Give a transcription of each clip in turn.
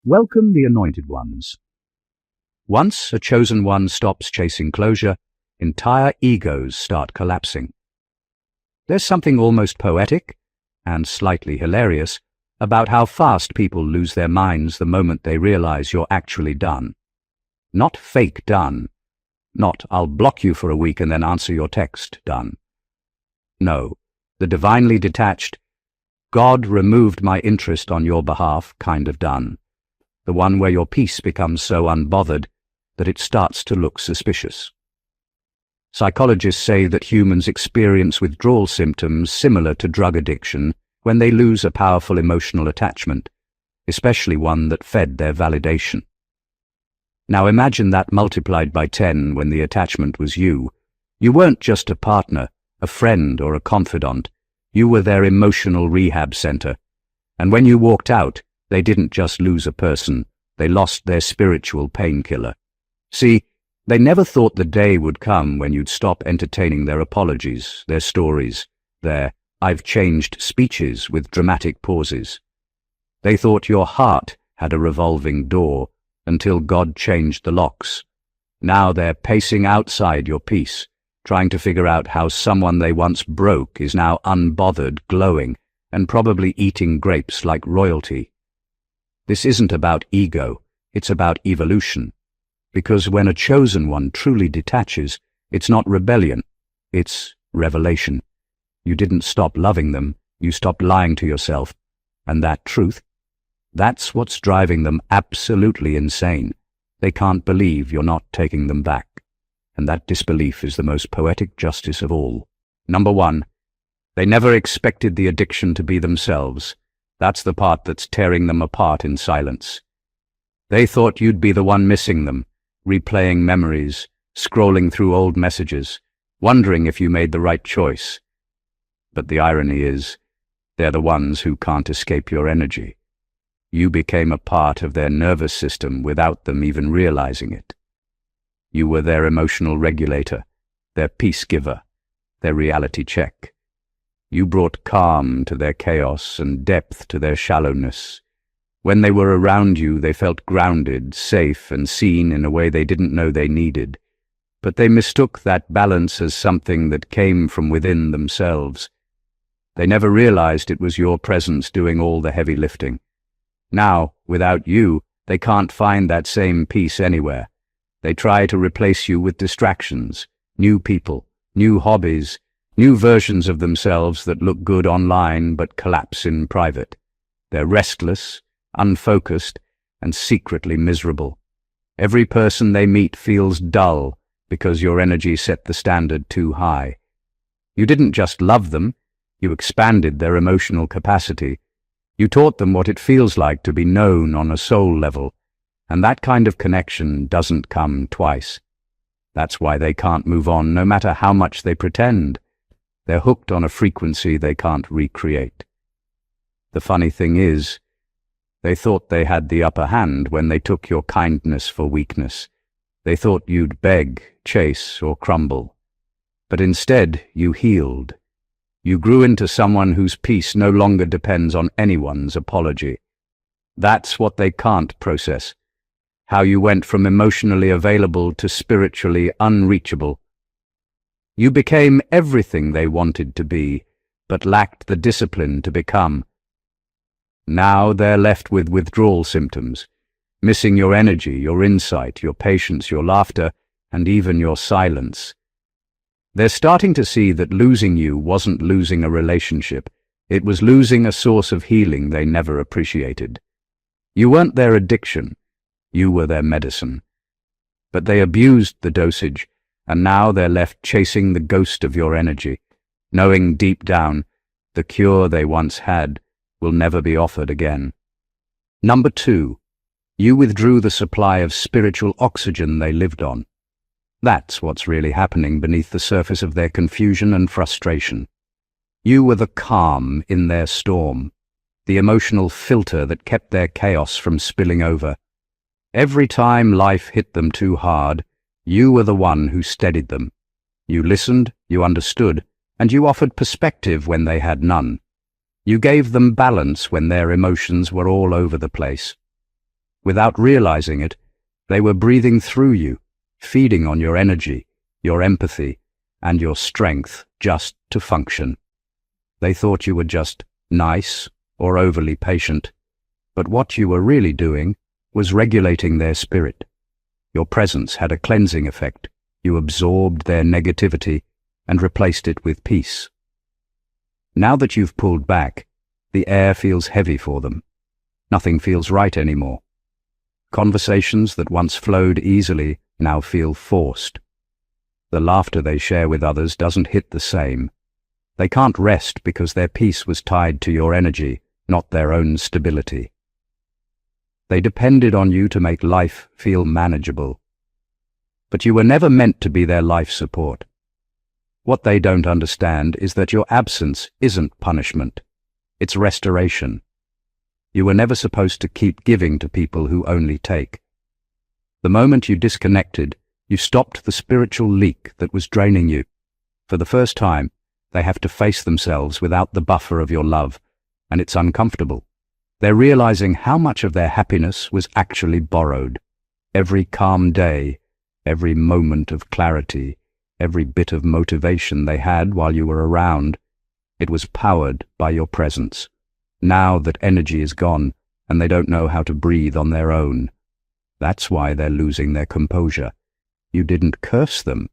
Welcome the anointed ones. Once a chosen one stops chasing closure, entire egos start collapsing. There's something almost poetic and slightly hilarious about how fast people lose their minds the moment they realize you're actually done. Not fake done. Not I'll block you for a week and then answer your text done. No, the divinely detached, God removed my interest on your behalf kind of done. The one where your peace becomes so unbothered that it starts to look suspicious. Psychologists say that humans experience withdrawal symptoms similar to drug addiction when they lose a powerful emotional attachment, especially one that fed their validation. Now imagine that multiplied by 10 when the attachment was you. You weren't just a partner, a friend, or a confidant. You were their emotional rehab center. And when you walked out, they didn't just lose a person, they lost their spiritual painkiller. See, they never thought the day would come when you'd stop entertaining their apologies, their stories, their "I've changed" speeches with dramatic pauses. They thought your heart had a revolving door until God changed the locks. Now they're pacing outside your peace, trying to figure out how someone they once broke is now unbothered, glowing, and probably eating grapes like royalty. This isn't about ego, it's about evolution. Because when a chosen one truly detaches, it's not rebellion, it's revelation. You didn't stop loving them, you stopped lying to yourself. And that truth, that's what's driving them absolutely insane. They can't believe you're not taking them back. And that disbelief is the most poetic justice of all. Number 1, they never expected the addiction to be themselves. That's the part that's tearing them apart in silence. They thought you'd be the one missing them, replaying memories, scrolling through old messages, wondering if you made the right choice. But the irony is, they're the ones who can't escape your energy. You became a part of their nervous system without them even realizing it. You were their emotional regulator, their peace giver, their reality check. You brought calm to their chaos and depth to their shallowness. When they were around you, they felt grounded, safe, and seen in a way they didn't know they needed. But they mistook that balance as something that came from within themselves. They never realized it was your presence doing all the heavy lifting. Now, without you, they can't find that same peace anywhere. They try to replace you with distractions, new people, new hobbies, new versions of themselves that look good online but collapse in private. They're restless, unfocused, and secretly miserable. Every person they meet feels dull because your energy set the standard too high. You didn't just love them, you expanded their emotional capacity. You taught them what it feels like to be known on a soul level, and that kind of connection doesn't come twice. That's why they can't move on no matter how much they pretend. They're hooked on a frequency they can't recreate. The funny thing is, they thought they had the upper hand when they took your kindness for weakness. They thought you'd beg, chase, or crumble. But instead, you healed. You grew into someone whose peace no longer depends on anyone's apology. That's what they can't process. How you went from emotionally available to spiritually unreachable. You became everything they wanted to be, but lacked the discipline to become. Now they're left with withdrawal symptoms, missing your energy, your insight, your patience, your laughter, and even your silence. They're starting to see that losing you wasn't losing a relationship, it was losing a source of healing they never appreciated. You weren't their addiction, you were their medicine. But they abused the dosage, and now they're left chasing the ghost of your energy, knowing deep down the cure they once had will never be offered again. Number 2, you withdrew the supply of spiritual oxygen they lived on. That's what's really happening beneath the surface of their confusion and frustration. You were the calm in their storm, the emotional filter that kept their chaos from spilling over. Every time life hit them too hard, you were the one who steadied them. You listened, you understood, and you offered perspective when they had none. You gave them balance when their emotions were all over the place. Without realizing it, they were breathing through you, feeding on your energy, your empathy, and your strength just to function. They thought you were just nice or overly patient, but what you were really doing was regulating their spirit. Your presence had a cleansing effect. You absorbed their negativity and replaced it with peace. Now that you've pulled back, the air feels heavy for them. Nothing feels right anymore. Conversations that once flowed easily now feel forced. The laughter they share with others doesn't hit the same. They can't rest because their peace was tied to your energy, not their own stability. They depended on you to make life feel manageable. But you were never meant to be their life support. What they don't understand is that your absence isn't punishment. It's restoration. You were never supposed to keep giving to people who only take. The moment you disconnected, you stopped the spiritual leak that was draining you. For the first time, they have to face themselves without the buffer of your love, and it's uncomfortable. They're realizing how much of their happiness was actually borrowed. Every calm day, every moment of clarity, every bit of motivation they had while you were around, it was powered by your presence. Now that energy is gone, and they don't know how to breathe on their own. That's why they're losing their composure. You didn't curse them.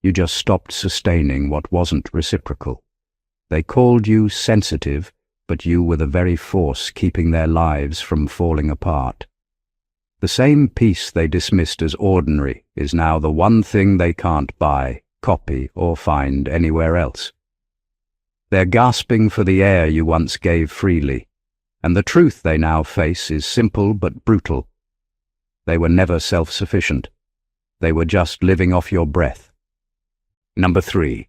You just stopped sustaining what wasn't reciprocal. They called you sensitive, but you were the very force keeping their lives from falling apart. The same peace they dismissed as ordinary is now the one thing they can't buy, copy, or find anywhere else. They're gasping for the air you once gave freely, and the truth they now face is simple but brutal. They were never self-sufficient. They were just living off your breath. Number 3.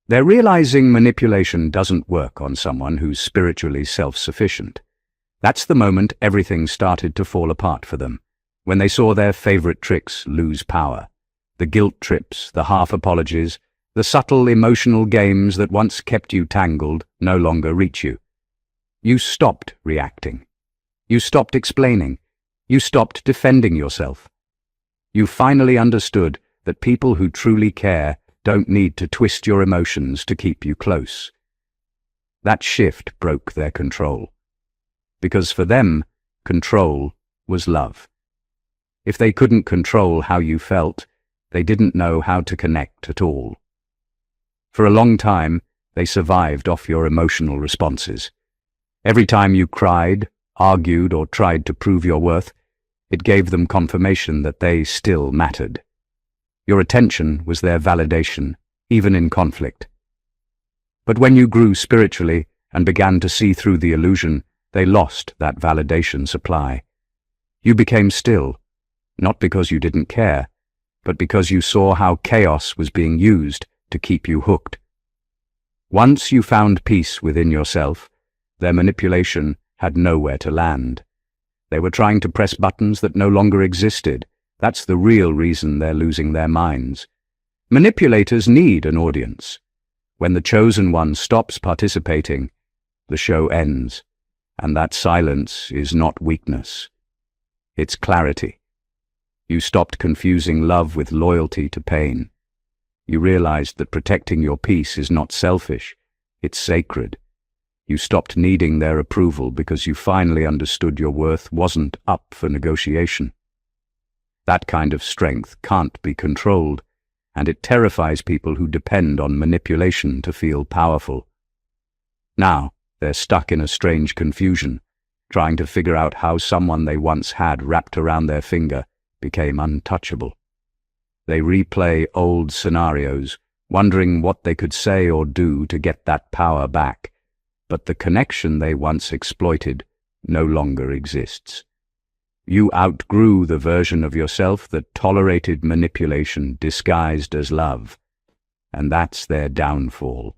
They're realizing manipulation doesn't work on someone who's spiritually self-sufficient. That's the moment everything started to fall apart for them, when they saw their favorite tricks lose power. The guilt trips, the half-apologies, the subtle emotional games that once kept you tangled no longer reach you. You stopped reacting. You stopped explaining. You stopped defending yourself. You finally understood that people who truly care don't need to twist your emotions to keep you close. That shift broke their control. Because for them, control was love. If they couldn't control how you felt, they didn't know how to connect at all. For a long time, they survived off your emotional responses. Every time you cried, argued, or tried to prove your worth, it gave them confirmation that they still mattered. Your attention was their validation, even in conflict. But when you grew spiritually and began to see through the illusion, they lost that validation supply. You became still, not because you didn't care, but because you saw how chaos was being used to keep you hooked. Once you found peace within yourself, their manipulation had nowhere to land. They were trying to press buttons that no longer existed. That's the real reason they're losing their minds. Manipulators need an audience. When the chosen one stops participating, the show ends, and that silence is not weakness. It's clarity. You stopped confusing love with loyalty to pain. You realized that protecting your peace is not selfish, it's sacred. You stopped needing their approval because you finally understood your worth wasn't up for negotiation. That kind of strength can't be controlled, and it terrifies people who depend on manipulation to feel powerful. Now, they're stuck in a strange confusion, trying to figure out how someone they once had wrapped around their finger became untouchable. They replay old scenarios, wondering what they could say or do to get that power back, but the connection they once exploited no longer exists. You outgrew the version of yourself that tolerated manipulation disguised as love, and that's their downfall.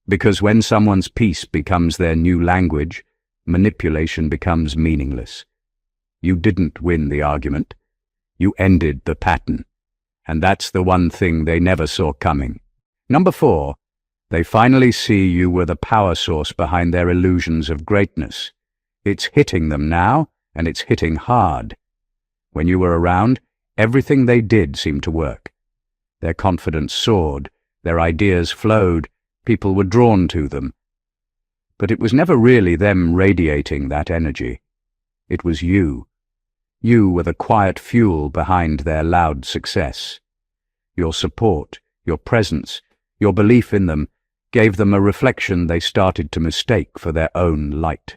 Because when someone's peace becomes their new language, manipulation becomes meaningless. You didn't win the argument. You ended the pattern. And that's the one thing they never saw coming. Number 4, they finally see you were the power source behind their illusions of greatness. It's hitting them now, and it's hitting hard. When you were around, everything they did seemed to work. Their confidence soared, their ideas flowed, people were drawn to them. But it was never really them radiating that energy. It was you. You were the quiet fuel behind their loud success. Your support, your presence, your belief in them gave them a reflection they started to mistake for their own light.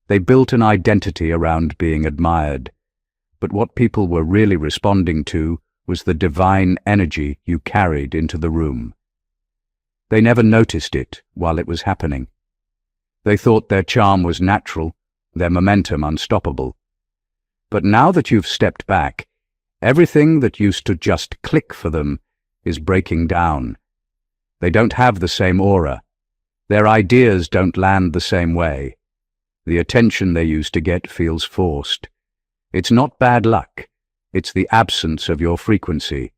They built an identity around being admired, but what people were really responding to was the divine energy you carried into the room. They never noticed it while it was happening. They thought their charm was natural, their momentum unstoppable. But now that you've stepped back, everything that used to just click for them is breaking down. They don't have the same aura. Their ideas don't land the same way. The attention they used to get feels forced. It's not bad luck. It's the absence of your frequency.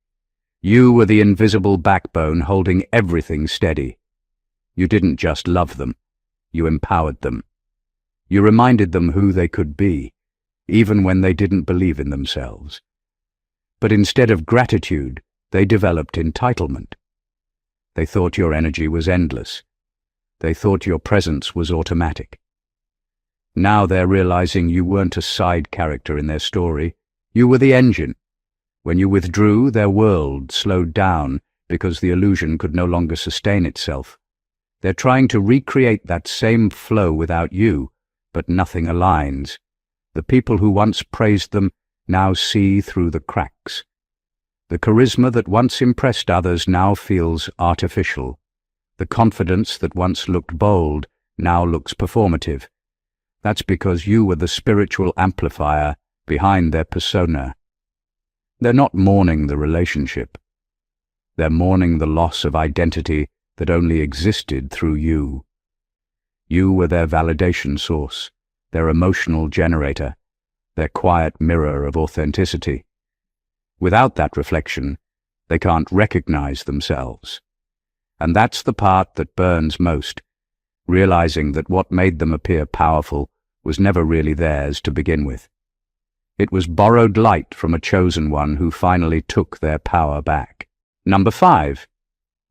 You were the invisible backbone holding everything steady. You didn't just love them. You empowered them. You reminded them who they could be, even when they didn't believe in themselves. But instead of gratitude, they developed entitlement. They thought your energy was endless. They thought your presence was automatic. Now they're realizing you weren't a side character in their story. You were the engine. When you withdrew, their world slowed down because the illusion could no longer sustain itself. They're trying to recreate that same flow without you, but nothing aligns. The people who once praised them now see through the cracks. The charisma that once impressed others now feels artificial. The confidence that once looked bold now looks performative. That's because you were the spiritual amplifier behind their persona. They're not mourning the relationship. They're mourning the loss of identity that only existed through you. You were their validation source, their emotional generator, their quiet mirror of authenticity. Without that reflection, they can't recognize themselves. And that's the part that burns most, realizing that what made them appear powerful was never really theirs to begin with. It was borrowed light from a chosen one who finally took their power back. Number 5.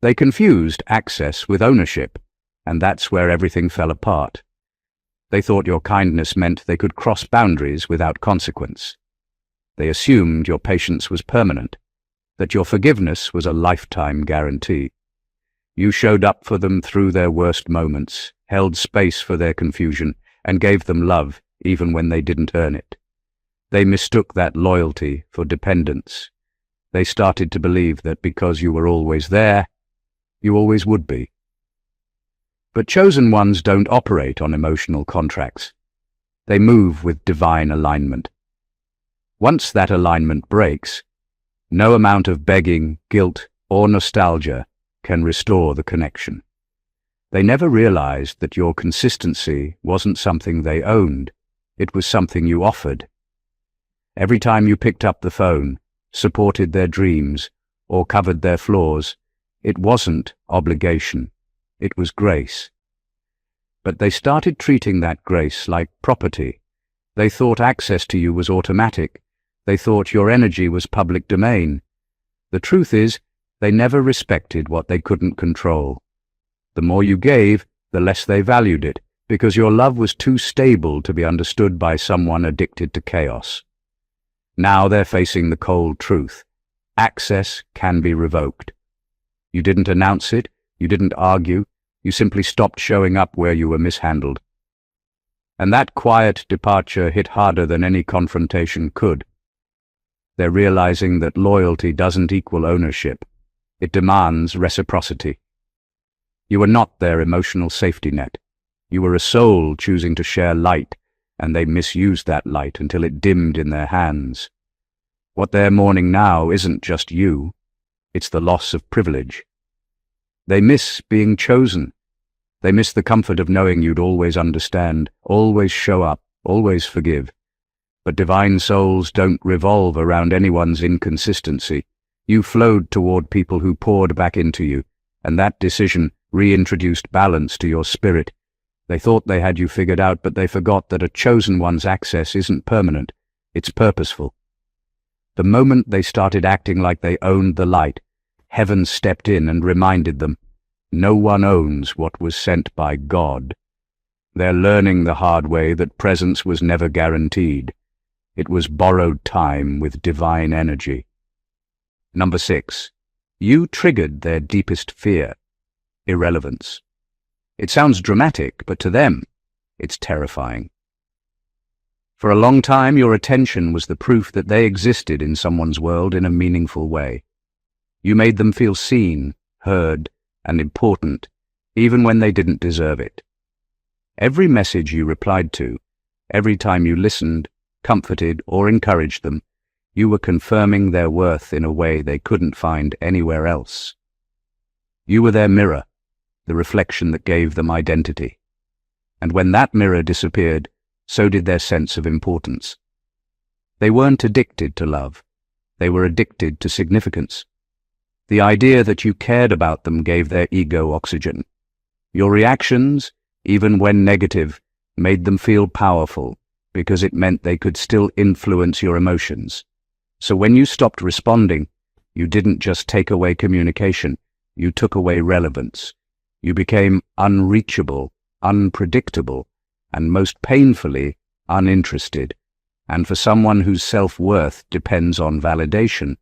They confused access with ownership, and that's where everything fell apart. They thought your kindness meant they could cross boundaries without consequence. They assumed your patience was permanent, that your forgiveness was a lifetime guarantee. You showed up for them through their worst moments, held space for their confusion, and gave them love even when they didn't earn it. They mistook that loyalty for dependence. They started to believe that because you were always there, you always would be. But chosen ones don't operate on emotional contracts. They move with divine alignment. Once that alignment breaks, no amount of begging, guilt, or nostalgia can restore the connection. They never realized that your consistency wasn't something they owned. It was something you offered. Every time you picked up the phone, supported their dreams, or covered their flaws, it wasn't obligation. It was grace. But they started treating that grace like property. They thought access to you was automatic. They thought your energy was public domain. The truth is, they never respected what they couldn't control. The more you gave, the less they valued it, because your love was too stable to be understood by someone addicted to chaos. Now they're facing the cold truth. Access can be revoked. You didn't announce it, you didn't argue, you simply stopped showing up where you were mishandled. And that quiet departure hit harder than any confrontation could. They're realizing that loyalty doesn't equal ownership. It demands reciprocity. You were not their emotional safety net. You were a soul choosing to share light, and they misused that light until it dimmed in their hands. What they're mourning now isn't just you. It's the loss of privilege. They miss being chosen. They miss the comfort of knowing you'd always understand, always show up, always forgive. But divine souls don't revolve around anyone's inconsistency. You flowed toward people who poured back into you, and that decision reintroduced balance to your spirit. They thought they had you figured out, but they forgot that a chosen one's access isn't permanent, it's purposeful. The moment they started acting like they owned the light, heaven stepped in and reminded them, no one owns what was sent by God. They're learning the hard way that presence was never guaranteed. It was borrowed time with divine energy. Number 6. You triggered their deepest fear, irrelevance. It sounds dramatic, but to them, it's terrifying. For a long time, your attention was the proof that they existed in someone's world in a meaningful way. You made them feel seen, heard, and important, even when they didn't deserve it. Every message you replied to, every time you listened, comforted, or encouraged them, you were confirming their worth in a way they couldn't find anywhere else. You were their mirror, the reflection that gave them identity. And when that mirror disappeared, so did their sense of importance. They weren't addicted to love. They were addicted to significance. The idea that you cared about them gave their ego oxygen. Your reactions, even when negative, made them feel powerful because it meant they could still influence your emotions. So when you stopped responding, you didn't just take away communication, you took away relevance. You became unreachable, unpredictable, and most painfully, uninterested. And for someone whose self-worth depends on validation,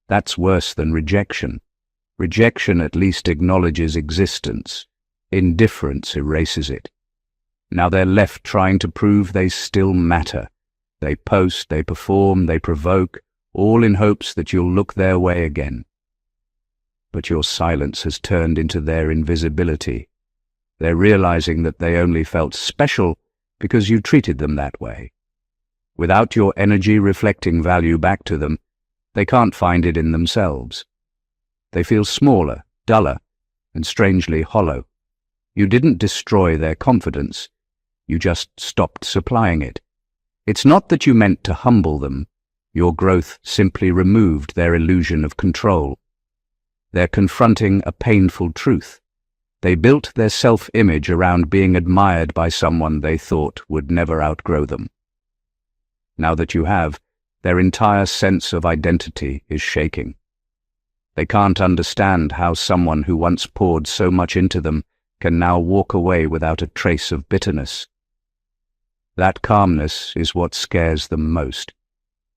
that's worse than rejection. Rejection at least acknowledges existence. Indifference erases it. Now they're left trying to prove they still matter. They post, they perform, they provoke, all in hopes that you'll look their way again. But your silence has turned into their invisibility. They're realizing that they only felt special because you treated them that way. Without your energy reflecting value back to them, they can't find it in themselves. They feel smaller, duller, and strangely hollow. You didn't destroy their confidence. You just stopped supplying it. It's not that you meant to humble them. Your growth simply removed their illusion of control. They're confronting a painful truth. They built their self-image around being admired by someone they thought would never outgrow them. Now that you have, their entire sense of identity is shaking. They can't understand how someone who once poured so much into them can now walk away without a trace of bitterness. That calmness is what scares them most.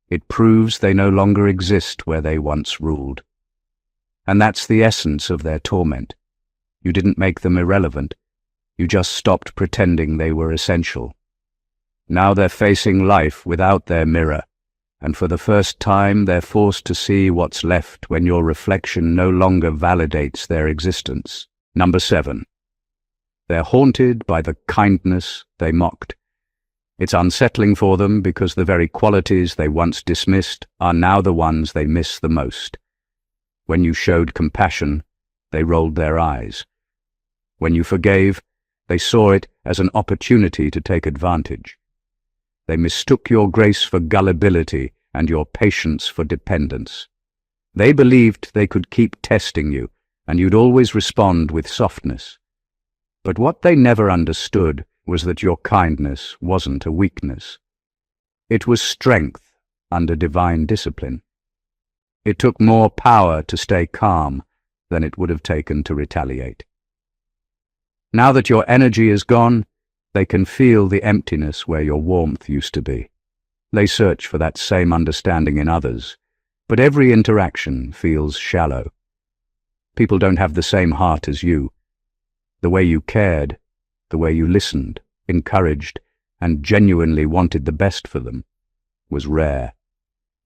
It proves they no longer exist where they once ruled. And that's the essence of their torment. You didn't make them irrelevant. You just stopped pretending they were essential. Now they're facing life without their mirror, and for the first time they're forced to see what's left when your reflection no longer validates their existence. Number 7. They're haunted by the kindness they mocked. It's unsettling for them because the very qualities they once dismissed are now the ones they miss the most. When you showed compassion, they rolled their eyes. When you forgave, they saw it as an opportunity to take advantage. They mistook your grace for gullibility and your patience for dependence. They believed they could keep testing you, and you'd always respond with softness. But what they never understood was that your kindness wasn't a weakness. It was strength under divine discipline. It took more power to stay calm than it would have taken to retaliate. Now that your energy is gone, they can feel the emptiness where your warmth used to be. They search for that same understanding in others, but every interaction feels shallow. People don't have the same heart as you. The way you cared, the way you listened, encouraged, and genuinely wanted the best for them was rare.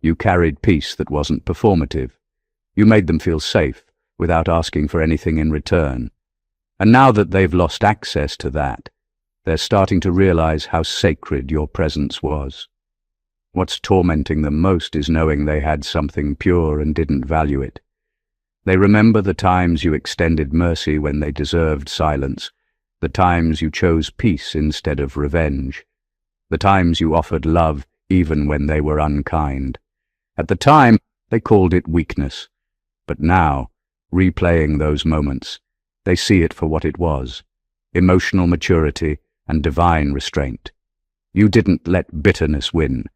You carried peace that wasn't performative. You made them feel safe without asking for anything in return. And now that they've lost access to that, they're starting to realize how sacred your presence was. What's tormenting them most is knowing they had something pure and didn't value it. They remember the times you extended mercy when they deserved silence, the times you chose peace instead of revenge, the times you offered love even when they were unkind. At the time, they called it weakness, but now, replaying those moments, they see it for what it was: emotional maturity, and divine restraint. You didn't let bitterness win.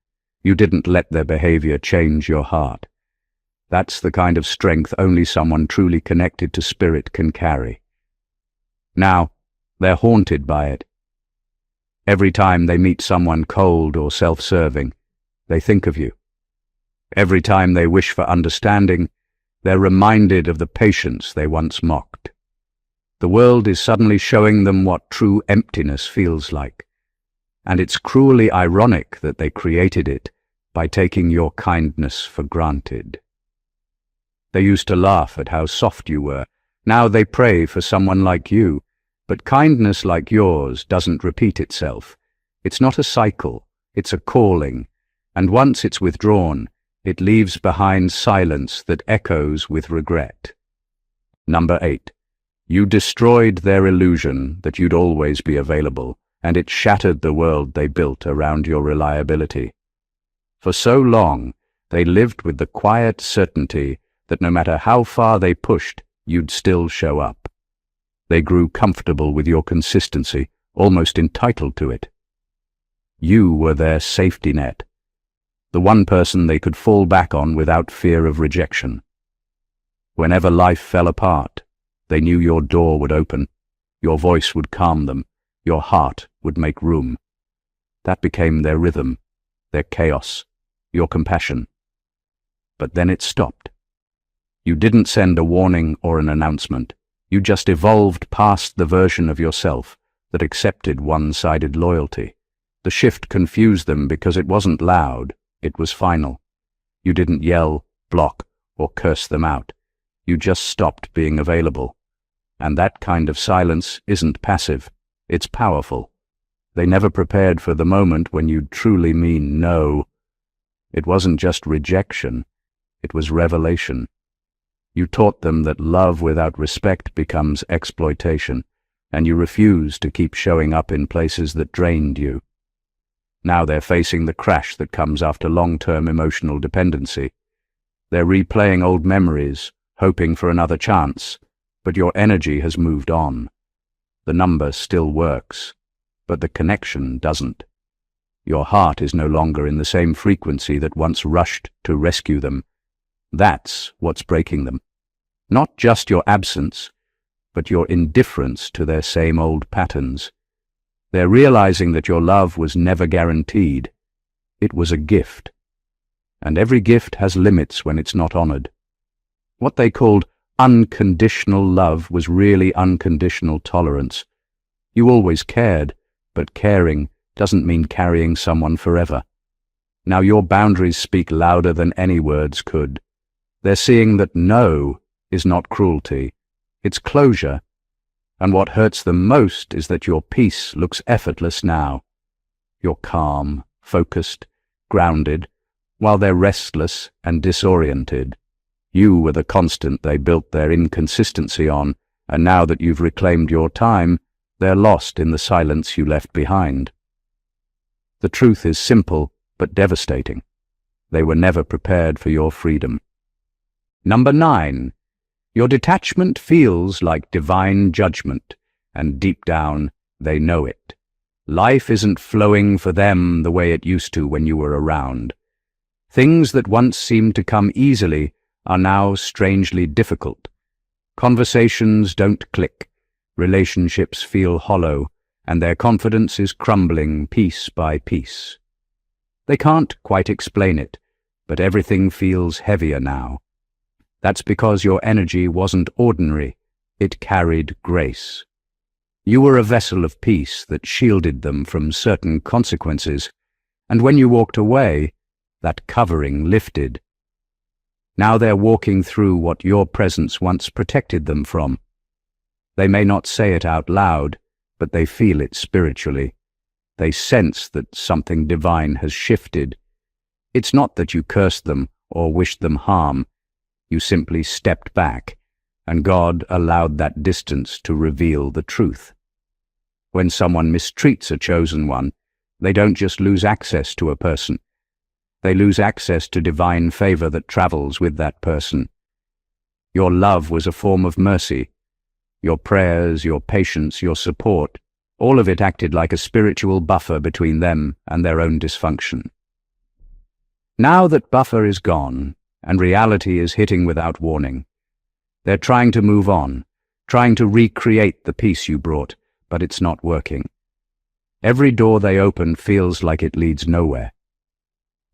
You didn't let their behavior change your heart. That's the kind of strength only someone truly connected to spirit can carry. Now, they're haunted by it. Every time they meet someone cold or self-serving, they think of you. Every time they wish for understanding, they're reminded of the patience they once mocked. The world is suddenly showing them what true emptiness feels like, and it's cruelly ironic that they created it by taking your kindness for granted. They used to laugh at how soft you were. Now they pray for someone like you. But kindness like yours doesn't repeat itself. It's not a cycle, it's a calling, and once it's withdrawn, it leaves behind silence that echoes with regret. Number 8. You destroyed their illusion that you'd always be available, and it shattered the world they built around your reliability. For so long, they lived with the quiet certainty that no matter how far they pushed, you'd still show up. They grew comfortable with your consistency, almost entitled to it. You were their safety net, the one person they could fall back on without fear of rejection. Whenever life fell apart, they knew your door would open, your voice would calm them, your heart would make room. That became their rhythm, their chaos, your compassion. But then it stopped. You didn't send a warning or an announcement. You just evolved past the version of yourself that accepted one-sided loyalty. The shift confused them because it wasn't loud, it was final. You didn't yell, block, or curse them out. You just stopped being available. And that kind of silence isn't passive, it's powerful. They never prepared for the moment when you'd truly mean no. It wasn't just rejection, it was revelation. You taught them that love without respect becomes exploitation, and you refused to keep showing up in places that drained you. Now they're facing the crash that comes after long-term emotional dependency. They're replaying old memories, hoping for another chance, but your energy has moved on. The number still works, but the connection doesn't. Your heart is no longer in the same frequency that once rushed to rescue them. That's what's breaking them. Not just your absence, but your indifference to their same old patterns. They're realizing that your love was never guaranteed. It was a gift. And every gift has limits when it's not honored. What they called unconditional love was really unconditional tolerance. You always cared, but caring doesn't mean carrying someone forever. Now your boundaries speak louder than any words could. They're seeing that no is not cruelty, it's closure. And what hurts them most is that your peace looks effortless now. You're calm, focused, grounded, while they're restless and disoriented. You were the constant they built their inconsistency on, and now that you've reclaimed your time, they're lost in the silence you left behind. The truth is simple but devastating. They were never prepared for your freedom. Number 9. Your detachment feels like divine judgment, and deep down, they know it. Life isn't flowing for them the way it used to when you were around. Things that once seemed to come easily are now strangely difficult. Conversations don't click, relationships feel hollow, and their confidence is crumbling piece by piece. They can't quite explain it, but everything feels heavier now. That's because your energy wasn't ordinary, it carried grace. You were a vessel of peace that shielded them from certain consequences, and when you walked away, that covering lifted. Now they're walking through what your presence once protected them from. They may not say it out loud, but they feel it spiritually. They sense that something divine has shifted. It's not that you cursed them or wished them harm. You simply stepped back, and God allowed that distance to reveal the truth. When someone mistreats a chosen one, they don't just lose access to a person. They lose access to divine favor that travels with that person. Your love was a form of mercy. Your prayers, your patience, your support All of it acted like a spiritual buffer between them and their own dysfunction. Now that buffer is gone, and reality is hitting without warning, they're trying to move on, trying to recreate the peace you brought, but it's not working. Every door they open feels like it leads nowhere.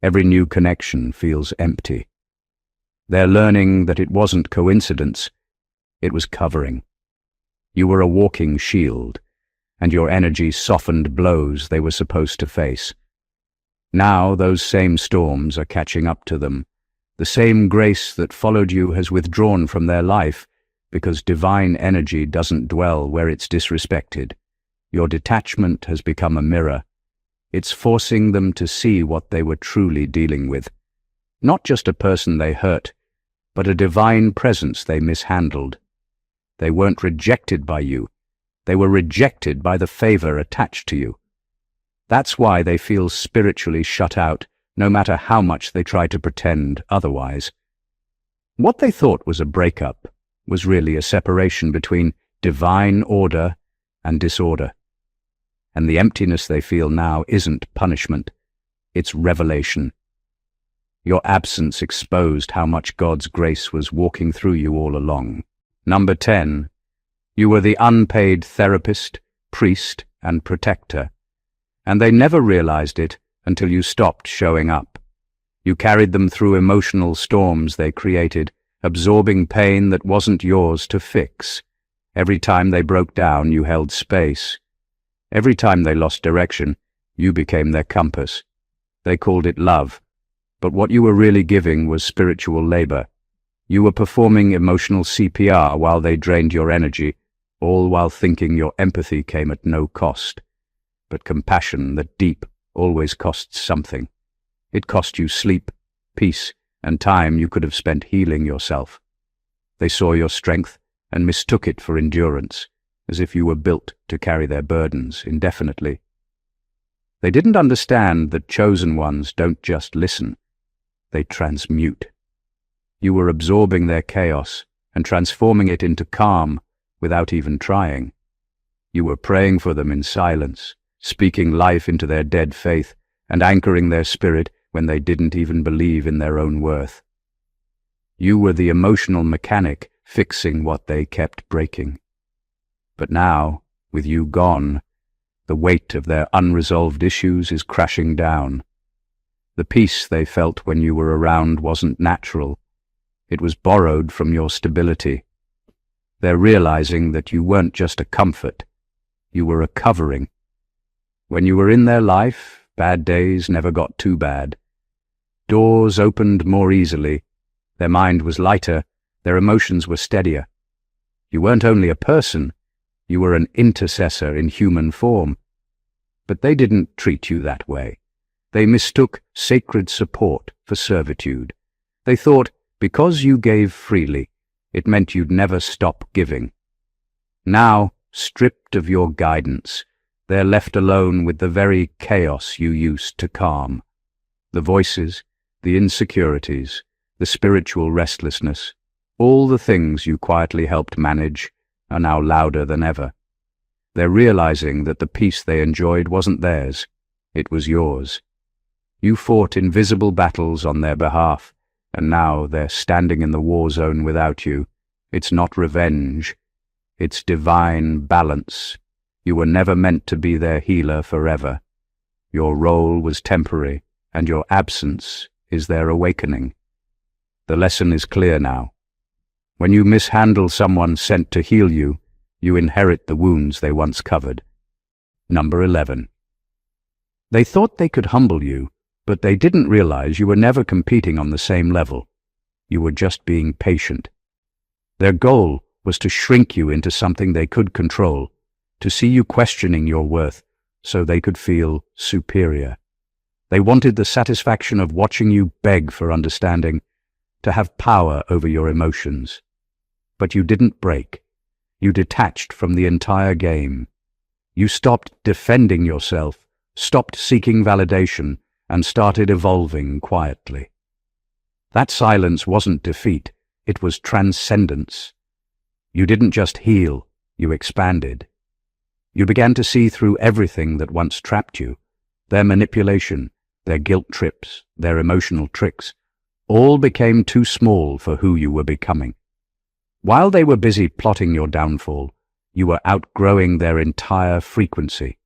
Every new connection feels empty. They're learning that it wasn't coincidence, it was covering. You were a walking shield, and your energy softened blows they were supposed to face. Now those same storms are catching up to them. The same grace that followed you has withdrawn from their life because divine energy doesn't dwell where it's disrespected. Your detachment has become a mirror. It's forcing them to see what they were truly dealing with. Not just a person they hurt, but a divine presence they mishandled. They weren't rejected by you. They were rejected by the favor attached to you. That's why they feel spiritually shut out, no matter how much they try to pretend otherwise. What they thought was a breakup was really a separation between divine order and disorder. And the emptiness they feel now isn't punishment, it's revelation. Your absence exposed how much God's grace was walking through you all along. Number 10. You were the unpaid therapist, priest, and protector, and they never realized it until you stopped showing up. You carried them through emotional storms they created, absorbing pain that wasn't yours to fix. Every time they broke down, you held space. Every time they lost direction, you became their compass. They called it love, but what you were really giving was spiritual labor. You were performing emotional CPR while they drained your energy, all while thinking your empathy came at no cost. But compassion that deep always costs something. It cost you sleep, peace, and time you could have spent healing yourself. They saw your strength and mistook it for endurance, as if you were built to carry their burdens indefinitely. They didn't understand that chosen ones don't just listen, they transmute. You were absorbing their chaos and transforming it into calm without even trying. You were praying for them in silence, speaking life into their dead faith and anchoring their spirit when they didn't even believe in their own worth. You were the emotional mechanic fixing what they kept breaking. But now, with you gone, the weight of their unresolved issues is crashing down. The peace they felt when you were around wasn't natural. It was borrowed from your stability. They're realizing that you weren't just a comfort, you were a covering. When you were in their life, bad days never got too bad. Doors opened more easily, their mind was lighter, their emotions were steadier. You weren't only a person, you were an intercessor in human form. But they didn't treat you that way. They mistook sacred support for servitude. They thought, because you gave freely, it meant you'd never stop giving. Now, stripped of your guidance, they're left alone with the very chaos you used to calm. The voices, the insecurities, the spiritual restlessness, all the things you quietly helped manage are now louder than ever. They're realizing that the peace they enjoyed wasn't theirs, it was yours. You fought invisible battles on their behalf, and now they're standing in the war zone without you. It's not revenge, it's divine balance. You were never meant to be their healer forever. Your role was temporary, and your absence is their awakening. The lesson is clear now. When you mishandle someone sent to heal you, you inherit the wounds they once covered. Number 11. They thought they could humble you, but they didn't realize you were never competing on the same level. You were just being patient. Their goal was to shrink you into something they could control, to see you questioning your worth so they could feel superior. They wanted the satisfaction of watching you beg for understanding, to have power over your emotions. But you didn't break. You detached from the entire game. You stopped defending yourself, stopped seeking validation, and started evolving quietly. That silence wasn't defeat, it was transcendence. You didn't just heal, you expanded. You began to see through everything that once trapped you, their manipulation, their guilt trips, their emotional tricks, all became too small for who you were becoming. While they were busy plotting your downfall, you were outgrowing their entire frequency.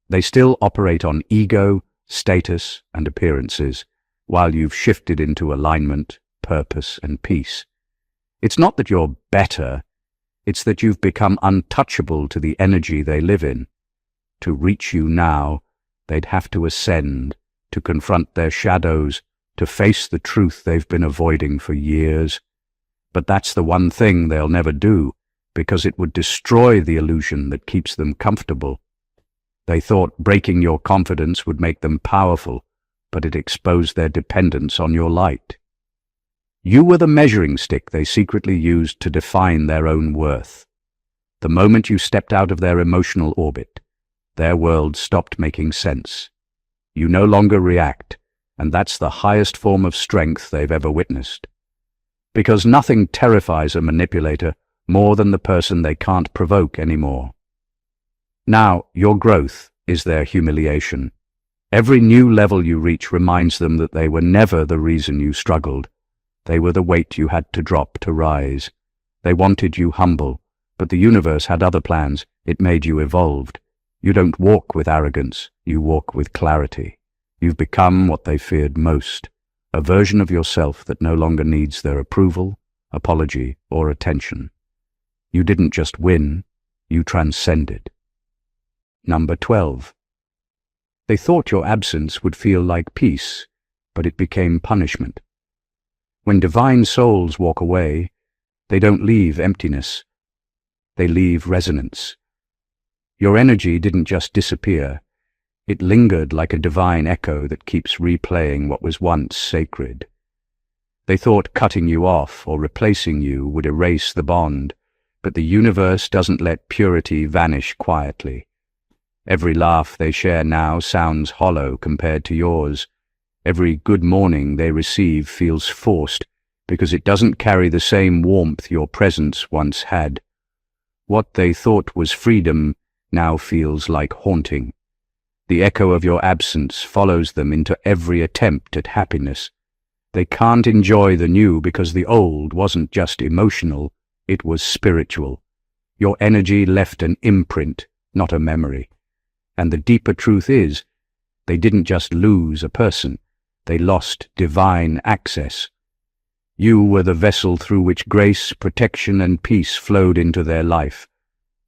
They still operate on ego, status, and appearances, while you've shifted into alignment, purpose, and peace. It's not that you're better, it's that you've become untouchable to the energy they live in. To reach you now, they'd have to ascend, to confront their shadows, to face the truth they've been avoiding for years. But that's the one thing they'll never do, because it would destroy the illusion that keeps them comfortable. They thought breaking your confidence would make them powerful, but it exposed their dependence on your light. You were the measuring stick they secretly used to define their own worth. The moment you stepped out of their emotional orbit, their world stopped making sense. You no longer react, and that's the highest form of strength they've ever witnessed. Because nothing terrifies a manipulator more than the person they can't provoke anymore. Now, your growth is their humiliation. Every new level you reach reminds them that they were never the reason you struggled. They were the weight you had to drop to rise. They wanted you humble, but the universe had other plans. It made you evolved. You don't walk with arrogance, you walk with clarity. You've become what they feared most, a version of yourself that no longer needs their approval, apology, or attention. You didn't just win, you transcended. Number 12. They thought your absence would feel like peace, but it became punishment. When divine souls walk away, they don't leave emptiness, they leave resonance. Your energy didn't just disappear, it lingered like a divine echo that keeps replaying what was once sacred. They thought cutting you off or replacing you would erase the bond, but the universe doesn't let purity vanish quietly. Every laugh they share now sounds hollow compared to yours. Every good morning they receive feels forced because it doesn't carry the same warmth your presence once had. What they thought was freedom now feels like haunting. The echo of your absence follows them into every attempt at happiness. They can't enjoy the new because the old wasn't just emotional, it was spiritual. Your energy left an imprint, not a memory. And the deeper truth is, they didn't just lose a person, they lost divine access. You were the vessel through which grace, protection, and peace flowed into their life.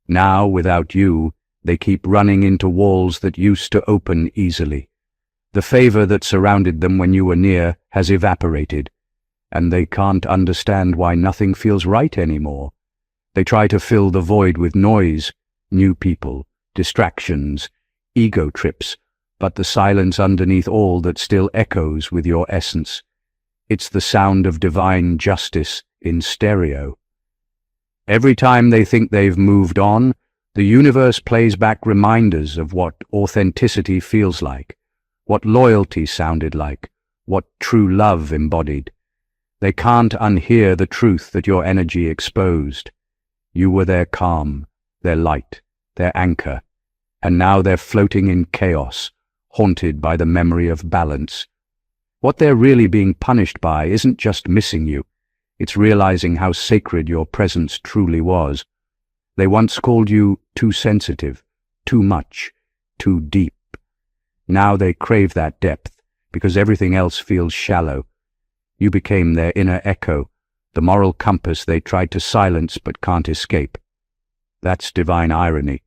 Now, without you, they keep running into walls that used to open easily. The favor that surrounded them when you were near has evaporated, and they can't understand why nothing feels right anymore. They try to fill the void with noise, new people, distractions, ego trips, but the silence underneath all that still echoes with your essence. It's the sound of divine justice in stereo. Every time they think they've moved on, the universe plays back reminders of what authenticity feels like, what loyalty sounded like, what true love embodied. They can't unhear the truth that your energy exposed. You were their calm, their light, their anchor, and now they're floating in chaos, haunted by the memory of balance. What they're really being punished by isn't just missing you, it's realizing how sacred your presence truly was. They once called you too sensitive, too much, too deep. Now they crave that depth, because everything else feels shallow. You became their inner echo, the moral compass they tried to silence but can't escape. That's divine irony.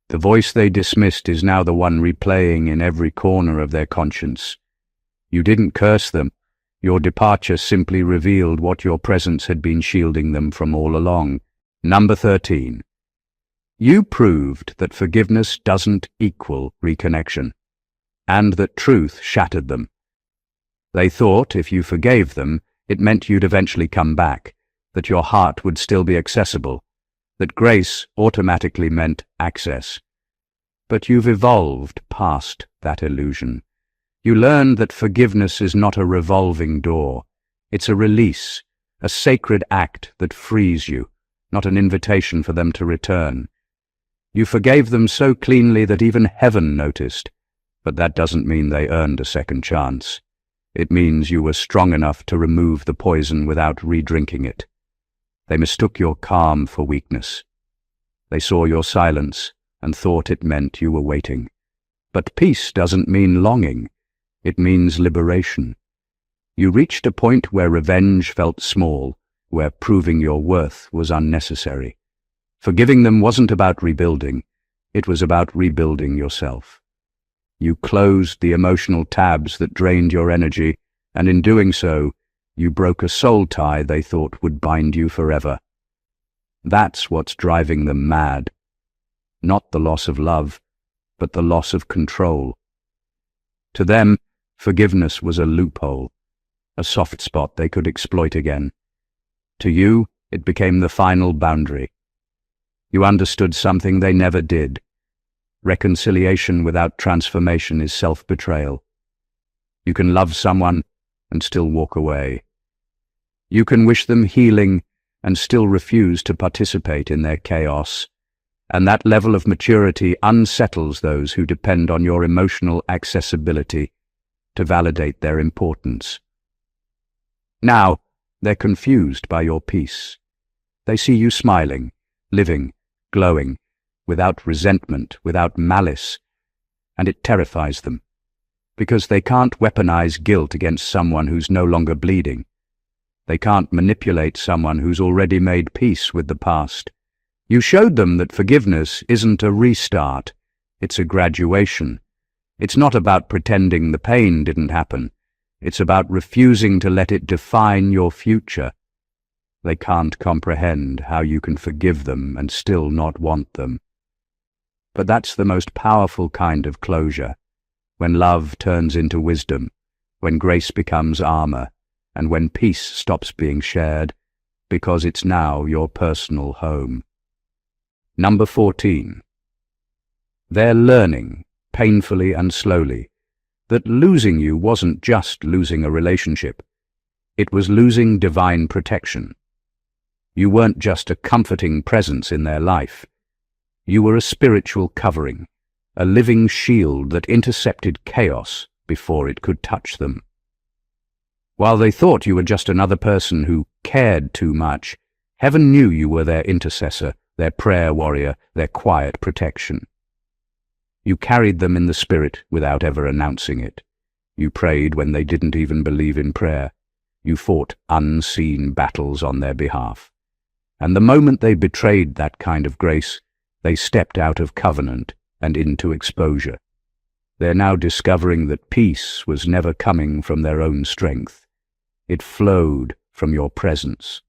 The voice they dismissed is now the one replaying in every corner of their conscience. You didn't curse them. Your departure simply revealed what your presence had been shielding them from all along. Number 13. You proved that forgiveness doesn't equal reconnection, and that truth shattered them. They thought if you forgave them, it meant you'd eventually come back, that your heart would still be accessible, that grace automatically meant access. But you've evolved past that illusion. You learned that forgiveness is not a revolving door. It's a release, a sacred act that frees you, not an invitation for them to return. You forgave them so cleanly that even heaven noticed, but that doesn't mean they earned a second chance. It means you were strong enough to remove the poison without re-drinking it. They mistook your calm for weakness. They saw your silence and thought it meant you were waiting. But peace doesn't mean longing. It means liberation. You reached a point where revenge felt small, where proving your worth was unnecessary. Forgiving them wasn't about rebuilding. It was about rebuilding yourself. You closed the emotional tabs that drained your energy, and in doing so, you broke a soul tie they thought would bind you forever. That's what's driving them mad. Not the loss of love, but the loss of control. To them, forgiveness was a loophole, a soft spot they could exploit again. To you, it became the final boundary. You understood something they never did. Reconciliation without transformation is self-betrayal. You can love someone and still walk away. You can wish them healing and still refuse to participate in their chaos. And that level of maturity unsettles those who depend on your emotional accessibility to validate their importance. Now, they're confused by your peace. They see you smiling, living, glowing, without resentment, without malice, and it terrifies them, because they can't weaponize guilt against someone who's no longer bleeding. They can't manipulate someone who's already made peace with the past. You showed them that forgiveness isn't a restart, it's a graduation. It's not about pretending the pain didn't happen. It's about refusing to let it define your future. They can't comprehend how you can forgive them and still not want them. But that's the most powerful kind of closure, when love turns into wisdom, when grace becomes armor, and when peace stops being shared, because it's now your personal home. Number 14. They're learning, painfully and slowly, that losing you wasn't just losing a relationship. It was losing divine protection. You weren't just a comforting presence in their life. You were a spiritual covering, a living shield that intercepted chaos before it could touch them. While they thought you were just another person who cared too much, heaven knew you were their intercessor, their prayer warrior, their quiet protection. You carried them in the spirit without ever announcing it. You prayed when they didn't even believe in prayer. You fought unseen battles on their behalf. And the moment they betrayed that kind of grace, they stepped out of covenant and into exposure. They're now discovering that peace was never coming from their own strength. It flowed from your presence.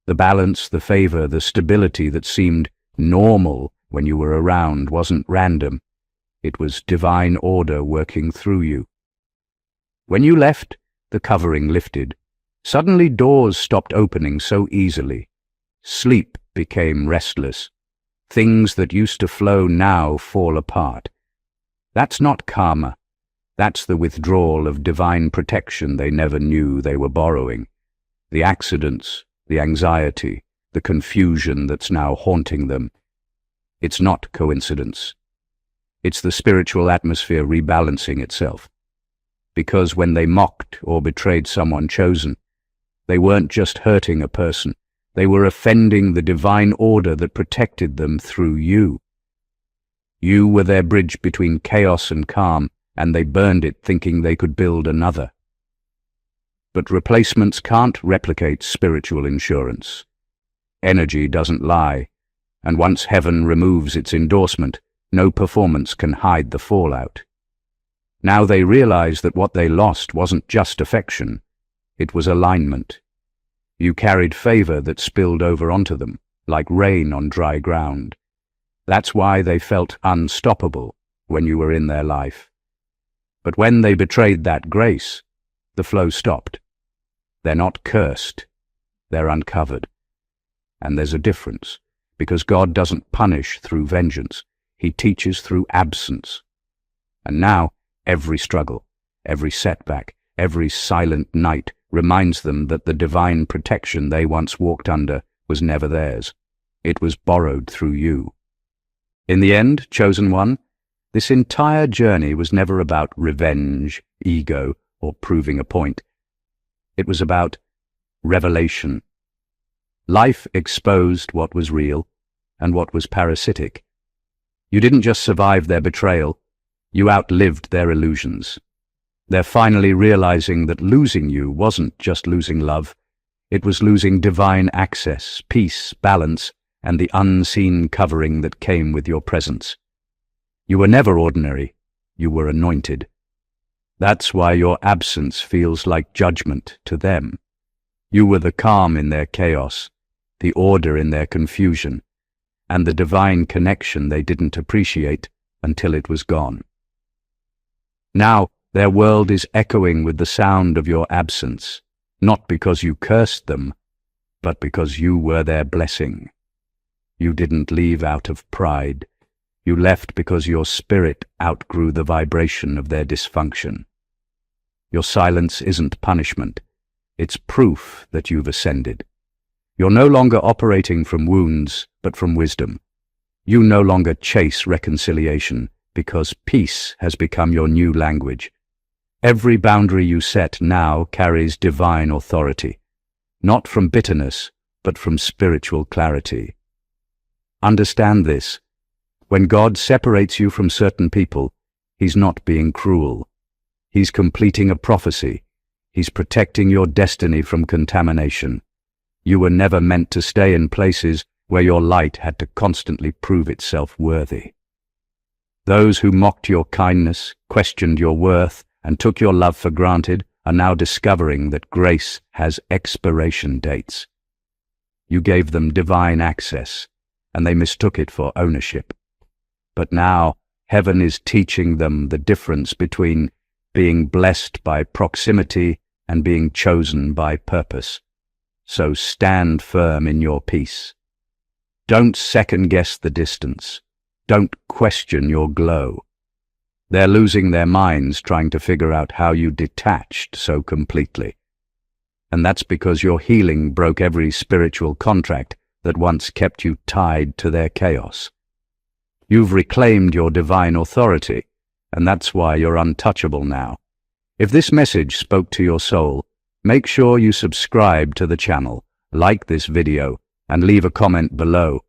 The balance, the favor, the stability that seemed normal when you were around wasn't random. It was divine order working through you. When you left, the covering lifted. Suddenly doors stopped opening so easily. Sleep became restless. Things that used to flow now fall apart. That's not karma. That's the withdrawal of divine protection they never knew they were borrowing. The accidents, the anxiety, the confusion that's now haunting them. It's not coincidence. It's the spiritual atmosphere rebalancing itself. Because when they mocked or betrayed someone chosen, they weren't just hurting a person. They were offending the divine order that protected them through you. You were their bridge between chaos and calm, and they burned it thinking they could build another. But replacements can't replicate spiritual insurance. Energy doesn't lie, and once heaven removes its endorsement, no performance can hide the fallout. Now they realize that what they lost wasn't just affection, it was alignment. You carried favor that spilled over onto them, like rain on dry ground. That's why they felt unstoppable when you were in their life. But when they betrayed that grace, the flow stopped. They're not cursed, they're uncovered. And there's a difference, because God doesn't punish through vengeance, He teaches through absence. And now, every struggle, every setback, every silent night reminds them that the divine protection they once walked under was never theirs. It was borrowed through you. In the end, chosen one, this entire journey was never about revenge, ego, or proving a point. It was about revelation. Life exposed what was real and what was parasitic. You didn't just survive their betrayal, you outlived their illusions. They're finally realizing that losing you wasn't just losing love, it was losing divine access, peace, balance, and the unseen covering that came with your presence. You were never ordinary, you were anointed. That's why your absence feels like judgment to them. You were the calm in their chaos, the order in their confusion, and the divine connection they didn't appreciate until it was gone. Now, their world is echoing with the sound of your absence, not because you cursed them, but because you were their blessing. You didn't leave out of pride. You left because your spirit outgrew the vibration of their dysfunction. Your silence isn't punishment. It's proof that you've ascended. You're no longer operating from wounds, but from wisdom. You no longer chase reconciliation because peace has become your new language. Every boundary you set now carries divine authority, not from bitterness, but from spiritual clarity. Understand this. When God separates you from certain people, He's not being cruel. He's completing a prophecy. He's protecting your destiny from contamination. You were never meant to stay in places where your light had to constantly prove itself worthy. Those who mocked your kindness, questioned your worth, and took your love for granted are now discovering that grace has expiration dates. You gave them divine access, and they mistook it for ownership. But now, heaven is teaching them the difference between being blessed by proximity and being chosen by purpose. So stand firm in your peace. Don't second-guess the distance. Don't question your glow. They're losing their minds trying to figure out how you detached so completely. And that's because your healing broke every spiritual contract that once kept you tied to their chaos. You've reclaimed your divine authority, and that's why you're untouchable now. If this message spoke to your soul, make sure you subscribe to the channel, like this video, and leave a comment below.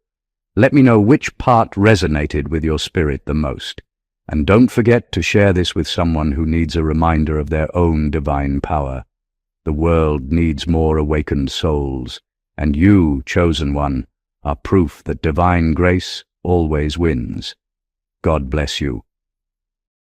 Let me know which part resonated with your spirit the most. And don't forget to share this with someone who needs a reminder of their own divine power. The world needs more awakened souls, and you, chosen one, are proof that divine grace always wins. God bless you.